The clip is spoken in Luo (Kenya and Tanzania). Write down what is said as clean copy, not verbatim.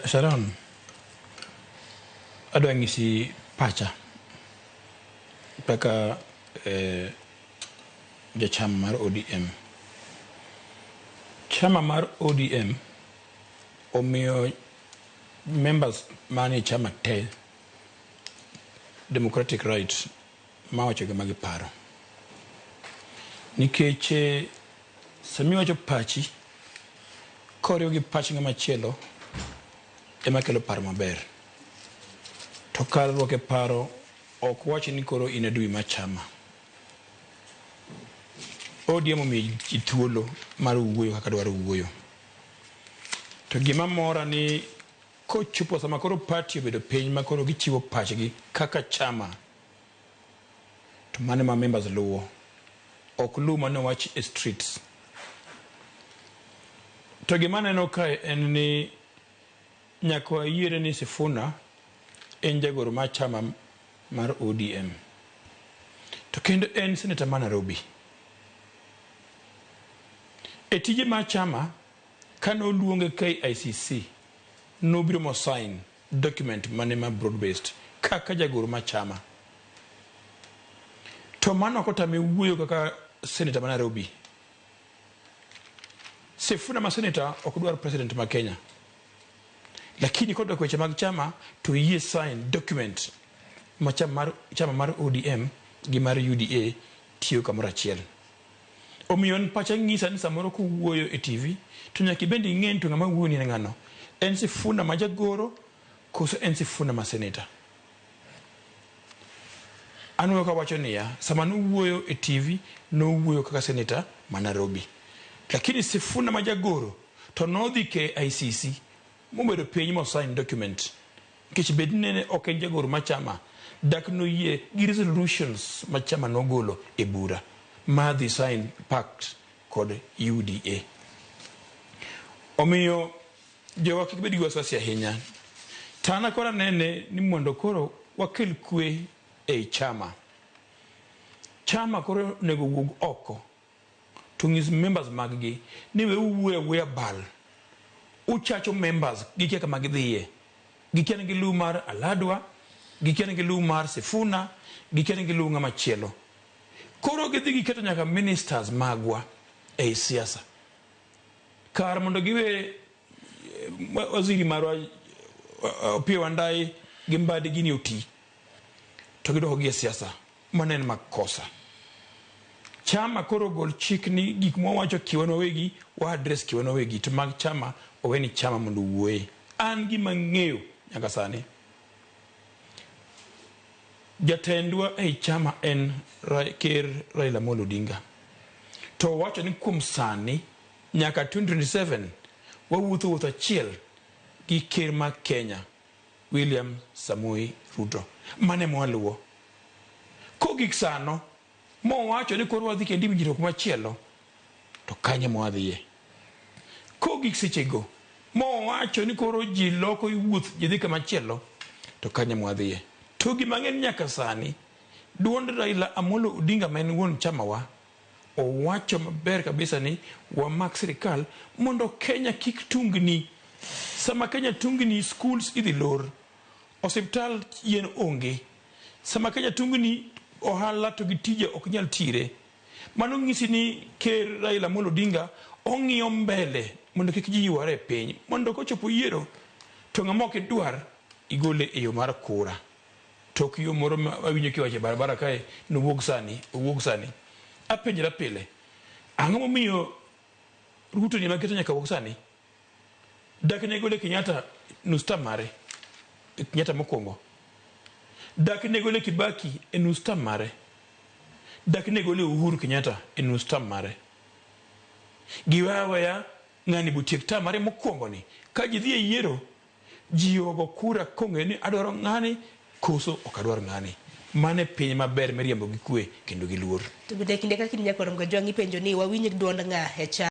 Sharon, adwa ngisi pacha kaka jachama mar ODM. Chama mar ODM omiyo members mani chama te democratic rights ma wacho gima giparo. Nikech sami wacho pachi koriwo gi pachi ng'ama chielo ema kelo paro maber. To kalruok e paro ok wachi ni koro in adui ma chama. ODM omiyo ji thuolo mar wuoyo kaka dwaro wuoyo. To gima mora ni kochopo sama koro party obedo piny ma koro gichiwo pachgi kaka chama, to mane ma members luwo ok luwo mane wach e streets. To gima neno kae en ni nyaka wayiere ni Sifuna en jagoro mar chama mar ODM. To kendo en seneta ma Nairobi. E tije mar chama kane oluonge KICC nobiro mo sign document mane ma broad based kaka jagoro mar chama. To mano kotame wuoyo kaka seneta ma Nairobi. Sifuna ma seneta ok dwar president ma Kenya. Lakini kodwa weche mag chama to yie sign document ma chama mar ODM gi mar UDA tiyo kamoro achiel. Omiyo pacha ng'isa ni samoro kuwuoyo e TV to nyaka bendi ng'en to ng'ama wuoyo ni ng'ano. En Sifuna ma jagoro koso en Sifuna ma seneta. Anwo ka wacho niya sama nuwuoyo e TV nuwuoyo kaka seneta ma Nairobi. Lakini Sifuna ma jagoro to nodhi ke ICC mobedo piny mo sign document. Nikech bed nene ok en jagoro ma chama dak no yie gi resolutions ma chama nogolo e bura ma dhi sign pact kod UDA. Omiyo jowa kik bed gi wasiwasi ahinya. Tana kora nene ni mondo koro wakel kwe e chama. Chama koro nego wuog oko to ng'is members maggi ni we wuoyo bal. Uchacho members gikia kama gidhiye. Gikia ngi lu mar Aladwa, gikia ngi lu mar Sifuna, gikia ngi lu ng'ama chielo. Koro gidhi giketo nyaka ministers magwa e siasa. Kar mondo giwe waziri marwa Opiyo Wandayi gimbadi gini oti. To gidoko gi siasa. Manen makosa. Chama koro gol chik ni gik mwawacho kiwano wegi wa address kiwano wegi to mag chama oweni chama mondo wuoye. An gima ng'eyo nyaka sani. Jatendwa ei chama en Ker Raila Amolo Odinga. To wacho ni kuom sani nyaka 2027 wawuotho achiel gi ker ma Kenya William Samoei Ruto. Mane mwaluwo. Kogik sano mo wacho ni koro wadhi kendi winjruok machielo to kanye mwadhiye. Kogik sechego mo wacho ni koro ji loko wuoth ji dhi kama chielo to kanye mwadhiye. To gima ng'en nyaka sani duond Raila Amolo Odinga ma en wuon chama wa owacho maber kabisa ni wamak sirikal mondo Kenya kik tungni. Sama Kenya tungni schools idhi lor, hospital yen onge. Sama Kenya tungni ohala to gitije ok nyal tire. Mano ng'isi ni Ker Raila Amolo Odinga ong'iyo mbele mondo kik ji yuare piny mondo kochopo yiero to ng'ama ok idwar igole e yo mar kura. To kiyo moro awinjo kiwache barabara kae nowuog sani. Apenjra pile. Ang'o momiyo Ruto ni maketo nyaka wuog sani? Dak ne gole Kenyatta nusta mare. Kenyatta mokwongo. Dak ne gole Kibaki e nusta mare. Dak ne gole Uhuru Kenyatta e nusta mare. Giwawa ya ng'ani butiek ta mare mokwongo ni. Ka ji dhi e yiero ji ogo kura kong'e ni adwaro ng'ani koso ok adwar ng'ani. Mane piny maber meriembo gi kwe kendo gi luor. To bende kinde ka kinde nyakoro jwangi penjo ni wawinj duond ng'a e